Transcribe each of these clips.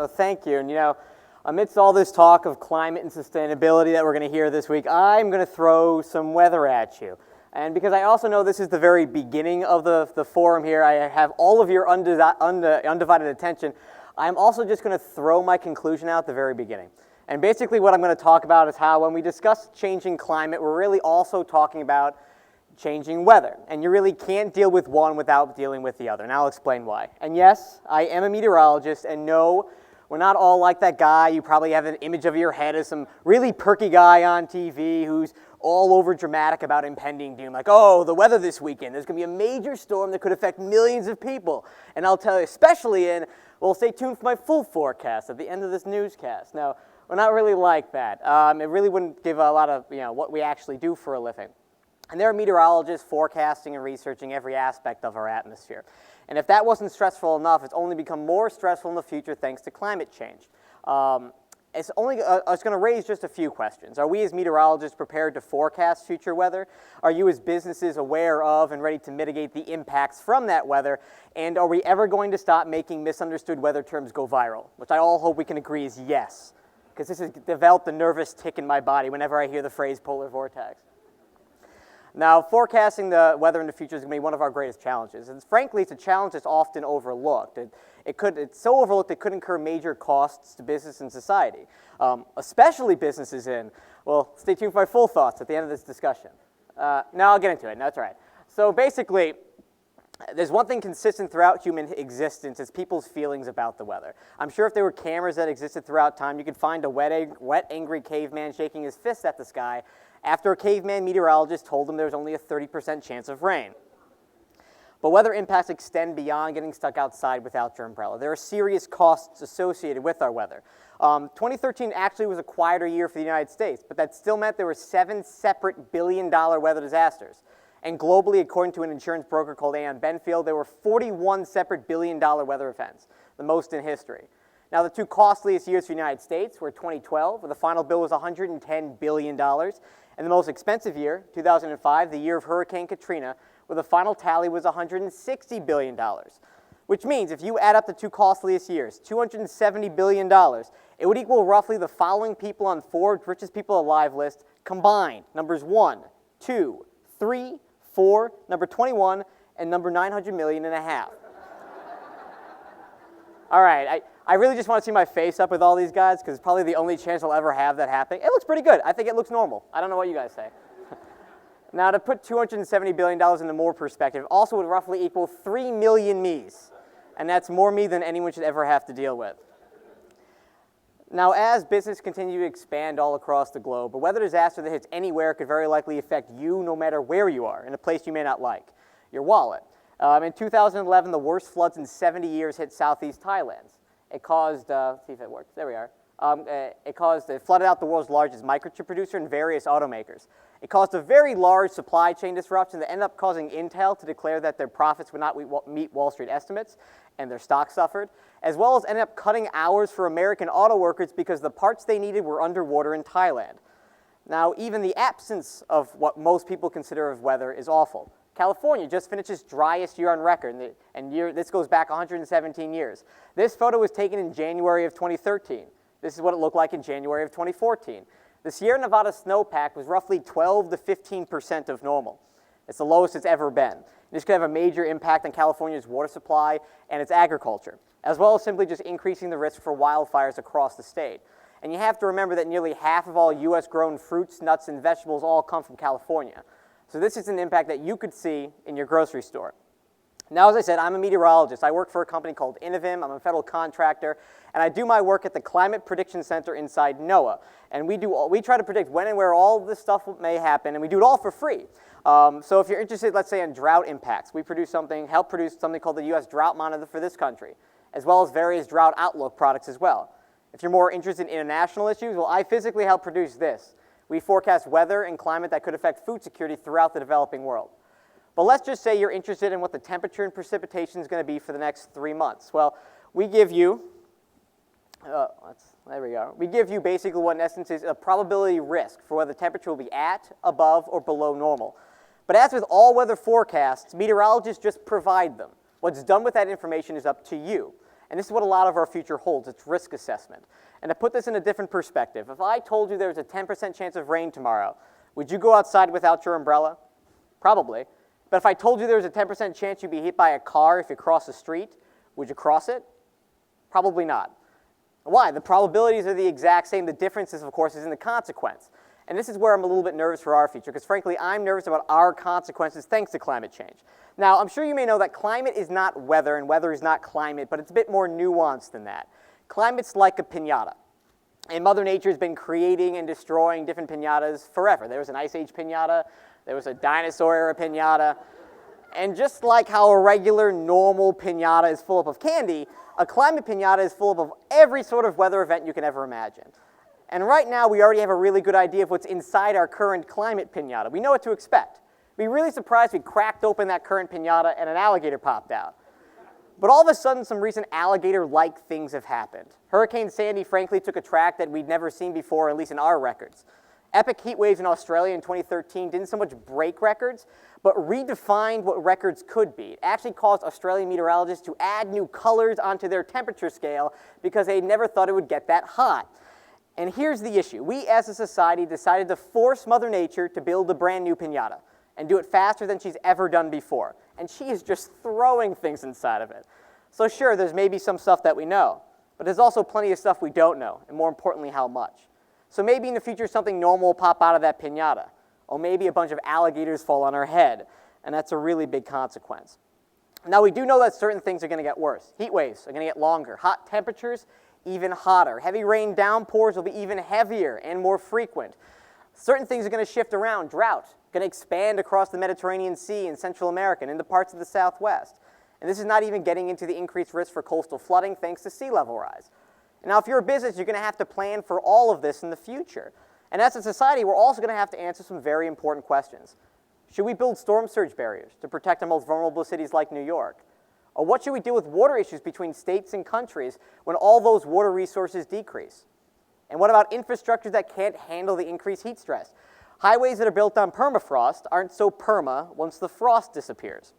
So thank you. And amidst all this talk of climate and sustainability that we're going to hear this week, I'm going to throw some weather at you. And because I also know this is the very beginning of the forum here, I have all of your undivided attention, I'm also just going to throw my conclusion out at the very beginning. And basically what I'm going to talk about is how when we discuss changing climate, we're really also talking about changing weather. And you really can't deal with one without dealing with the other. And I'll explain why. And yes, I am a meteorologist, and no, we're not all like that guy. You probably have an image of your head as some really perky guy on TV who's all over dramatic about impending doom. Like, oh, the weather this weekend, there's going to be a major storm that could affect millions of people. And I'll tell you, especially well, stay tuned for my full forecast at the end of this newscast. Now, we're not really like that. It really wouldn't give a lot of, what we actually do for a living. And there are meteorologists forecasting and researching every aspect of our atmosphere. And if that wasn't stressful enough, it's only become more stressful in the future thanks to climate change. It's going to raise just a few questions. Are we as meteorologists prepared to forecast future weather? Are you as businesses aware of and ready to mitigate the impacts from that weather? And are we ever going to stop making misunderstood weather terms go viral? Which I all hope we can agree is yes, because this has developed a nervous tick in my body whenever I hear the phrase polar vortex. Now, forecasting the weather in the future is going to be one of our greatest challenges. And frankly, it's a challenge that's often overlooked. It's so overlooked it could incur major costs to business and society, especially businesses well, stay tuned for my full thoughts at the end of this discussion. Now I'll get into it. No, that's all right. So basically, there's one thing consistent throughout human existence, it's people's feelings about the weather. I'm sure if there were cameras that existed throughout time, you could find a wet, angry caveman shaking his fist at the sky after a caveman meteorologist told him there was only a 30% chance of rain. But weather impacts extend beyond getting stuck outside without your umbrella. There are serious costs associated with our weather. 2013 actually was a quieter year for the United States, but that still meant there were 7 separate billion-dollar weather disasters. And globally, according to an insurance broker called Aon Benfield, there were 41 separate billion-dollar weather events, the most in history. Now, the 2 costliest years for the United States were 2012, where the final bill was $110 billion, and the most expensive year, 2005, the year of Hurricane Katrina, where the final tally was $160 billion, which means if you add up the 2 costliest years, $270 billion, it would equal roughly the following people on Forbes' richest people alive list combined, numbers 1, 2, 3, 4, number 21, and number 900 million and a half. All right, I really just want to see my face up with all these guys because it's probably the only chance I'll ever have that happening. It looks pretty good. I think it looks normal. I don't know what you guys say. Now, to put $270 billion into more perspective, also would roughly equal 3 million me's. And that's more me than anyone should ever have to deal with. Now, as business continue to expand all across the globe, a weather disaster that hits anywhere could very likely affect you no matter where you are, in a place you may not like, your wallet. In 2011, the worst floods in 70 years hit southeast Thailand. It caused, let's see if it works, there we are. It flooded out the world's largest microchip producer and various automakers. It caused a very large supply chain disruption that ended up causing Intel to declare that their profits would not meet Wall Street estimates, and their stock suffered, as well as ended up cutting hours for American auto workers because the parts they needed were underwater in Thailand. Now, even the absence of what most people consider of weather is awful. California just finished its driest year on record, and this goes back 117 years. This photo was taken in January of 2013. This is what it looked like in January of 2014. The Sierra Nevada snowpack was roughly 12 to 15% of normal. It's the lowest it's ever been. This could have a major impact on California's water supply and its agriculture, as well as simply just increasing the risk for wildfires across the state. And you have to remember that nearly half of all U.S.-grown fruits, nuts, and vegetables all come from California. So this is an impact that you could see in your grocery store. Now, as I said, I'm a meteorologist. I work for a company called Innovim. I'm a federal contractor, and I do my work at the Climate Prediction Center inside NOAA. And we try to predict when and where all this stuff may happen, and we do it all for free. So if you're interested, let's say, in drought impacts, we help produce something called the U.S. Drought Monitor for this country, as well as various drought outlook products as well. If you're more interested in international issues, well, I physically help produce this. We forecast weather and climate that could affect food security throughout the developing world. But let's just say you're interested in what the temperature and precipitation is going to be for the next 3 months. Well, we give you, there we go. We give you basically what in essence is a probability risk for whether the temperature will be at, above, or below normal. But as with all weather forecasts, meteorologists just provide them. What's done with that information is up to you. And this is what a lot of our future holds. It's risk assessment. And to put this in a different perspective, if I told you there's a 10% chance of rain tomorrow, would you go outside without your umbrella? Probably. But if I told you there was a 10% chance you'd be hit by a car if you cross the street, would you cross it? Probably not. Why? The probabilities are the exact same. The difference is, of course, is in the consequence. And this is where I'm a little bit nervous for our future, because frankly, I'm nervous about our consequences thanks to climate change. Now, I'm sure you may know that climate is not weather, and weather is not climate, but it's a bit more nuanced than that. Climate's like a piñata. And Mother Nature has been creating and destroying different piñatas forever. There was an Ice Age piñata, there was a dinosaur era piñata, and just like how a regular, normal piñata is full up of candy, a climate piñata is full up of every sort of weather event you can ever imagine. And right now, we already have a really good idea of what's inside our current climate piñata. We know what to expect. We'd be really surprised if we cracked open that current piñata and an alligator popped out. But all of a sudden, some recent alligator-like things have happened. Hurricane Sandy, frankly, took a track that we'd never seen before, at least in our records. Epic heat waves in Australia in 2013 didn't so much break records, but redefined what records could be. It actually caused Australian meteorologists to add new colors onto their temperature scale because they never thought it would get that hot. And here's the issue. We, as a society, decided to force Mother Nature to build a brand new piñata and do it faster than she's ever done before. And she is just throwing things inside of it. So sure, there's maybe some stuff that we know, but there's also plenty of stuff we don't know, and more importantly, how much. So maybe in the future, something normal will pop out of that piñata, or maybe a bunch of alligators fall on our head, and that's a really big consequence. Now, we do know that certain things are going to get worse. Heat waves are going to get longer. Hot temperatures, even hotter. Heavy rain downpours will be even heavier and more frequent. Certain things are going to shift around. Drought going to expand across the Mediterranean Sea in Central America and into parts of the Southwest. And this is not even getting into the increased risk for coastal flooding thanks to sea level rise. And now, if you're a business, you're going to have to plan for all of this in the future. And as a society, we're also going to have to answer some very important questions. Should we build storm surge barriers to protect the most vulnerable cities like New York? Or what should we do with water issues between states and countries when all those water resources decrease? And what about infrastructure that can't handle the increased heat stress? Highways that are built on permafrost aren't so perma once the frost disappears.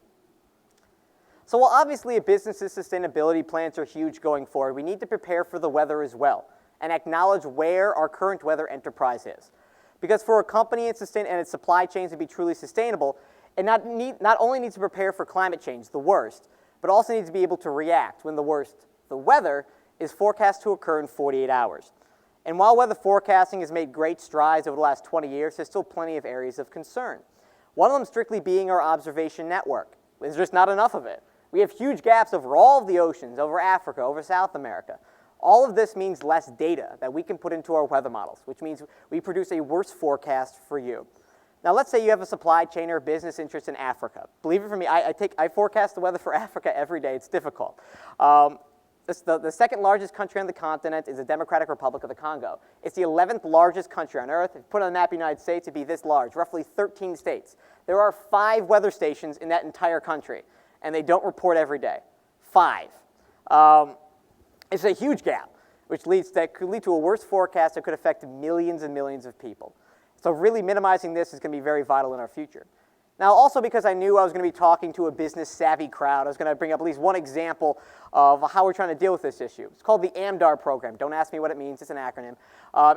So while obviously a business's sustainability plans are huge going forward, we need to prepare for the weather as well and acknowledge where our current weather enterprise is. Because for a company and its supply chains to be truly sustainable, it not only needs to prepare for climate change, the worst, but also needs to be able to react when the worst, the weather, is forecast to occur in 48 hours. And while weather forecasting has made great strides over the last 20 years, there's still plenty of areas of concern. One of them strictly being our observation network. There's just not enough of it. We have huge gaps over all of the oceans, over Africa, over South America. All of this means less data that we can put into our weather models, which means we produce a worse forecast for you. Now, let's say you have a supply chain or a business interest in Africa. Believe it for me, I forecast the weather for Africa every day. It's difficult. The second largest country on the continent is the Democratic Republic of the Congo. It's the 11th largest country on Earth. If you put it on the map of the United States, it'd be this large, roughly 13 states. There are 5 weather stations in that entire country, and they don't report every day. 5. It's a huge gap, which could lead to a worse forecast that could affect millions and millions of people. So really minimizing this is going to be very vital in our future. Now, also because I knew I was going to be talking to a business-savvy crowd, I was going to bring up at least one example of how we're trying to deal with this issue. It's called the AMDAR program. Don't ask me what it means. It's an acronym.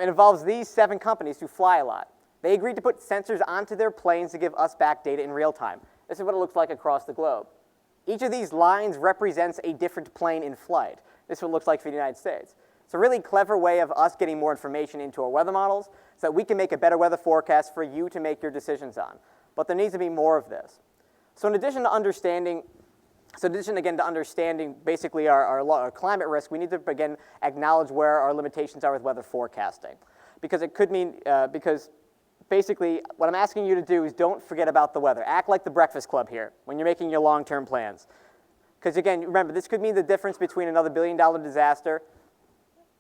It involves these 7 companies who fly a lot. They agreed to put sensors onto their planes to give us back data in real time. This is what it looks like across the globe. Each of these lines represents a different plane in flight. This is what it looks like for the United States. It's a really clever way of us getting more information into our weather models so that we can make a better weather forecast for you to make your decisions on. But there needs to be more of this. So in addition to understanding basically our climate risk, we need to again acknowledge where our limitations are with weather forecasting. Because it could mean, because basically what I'm asking you to do is don't forget about the weather. Act like the Breakfast Club here when you're making your long-term plans. Because again, remember, this could mean the difference between another billion-dollar disaster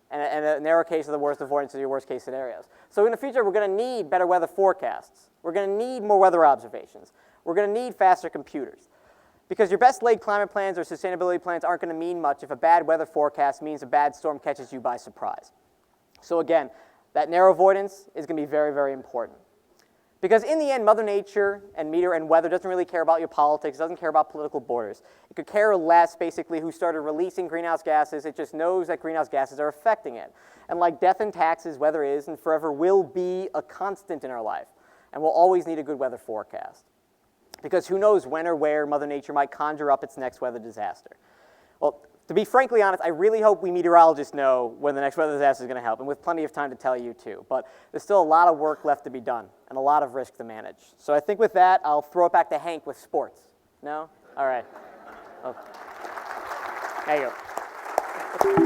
and a narrow case of the worst avoidance of your worst-case scenarios. So in the future, we're going to need better weather forecasts. We're going to need more weather observations. We're going to need faster computers. Because your best-laid climate plans or sustainability plans aren't going to mean much if a bad weather forecast means a bad storm catches you by surprise. So again, that narrow avoidance is going to be very, very important. Because in the end, Mother Nature and meteor and weather doesn't really care about your politics, doesn't care about political borders. It could care less, basically, who started releasing greenhouse gases. It just knows that greenhouse gases are affecting it. And like death and taxes, weather is and forever will be a constant in our life. And we'll always need a good weather forecast. Because who knows when or where Mother Nature might conjure up its next weather disaster. Well, to be frankly honest, I really hope we meteorologists know when the next weather disaster is going to help, and with plenty of time to tell you too. But there's still a lot of work left to be done, and a lot of risk to manage. So I think with that, I'll throw it back to Hank with sports. No? All right. Oh. There you go.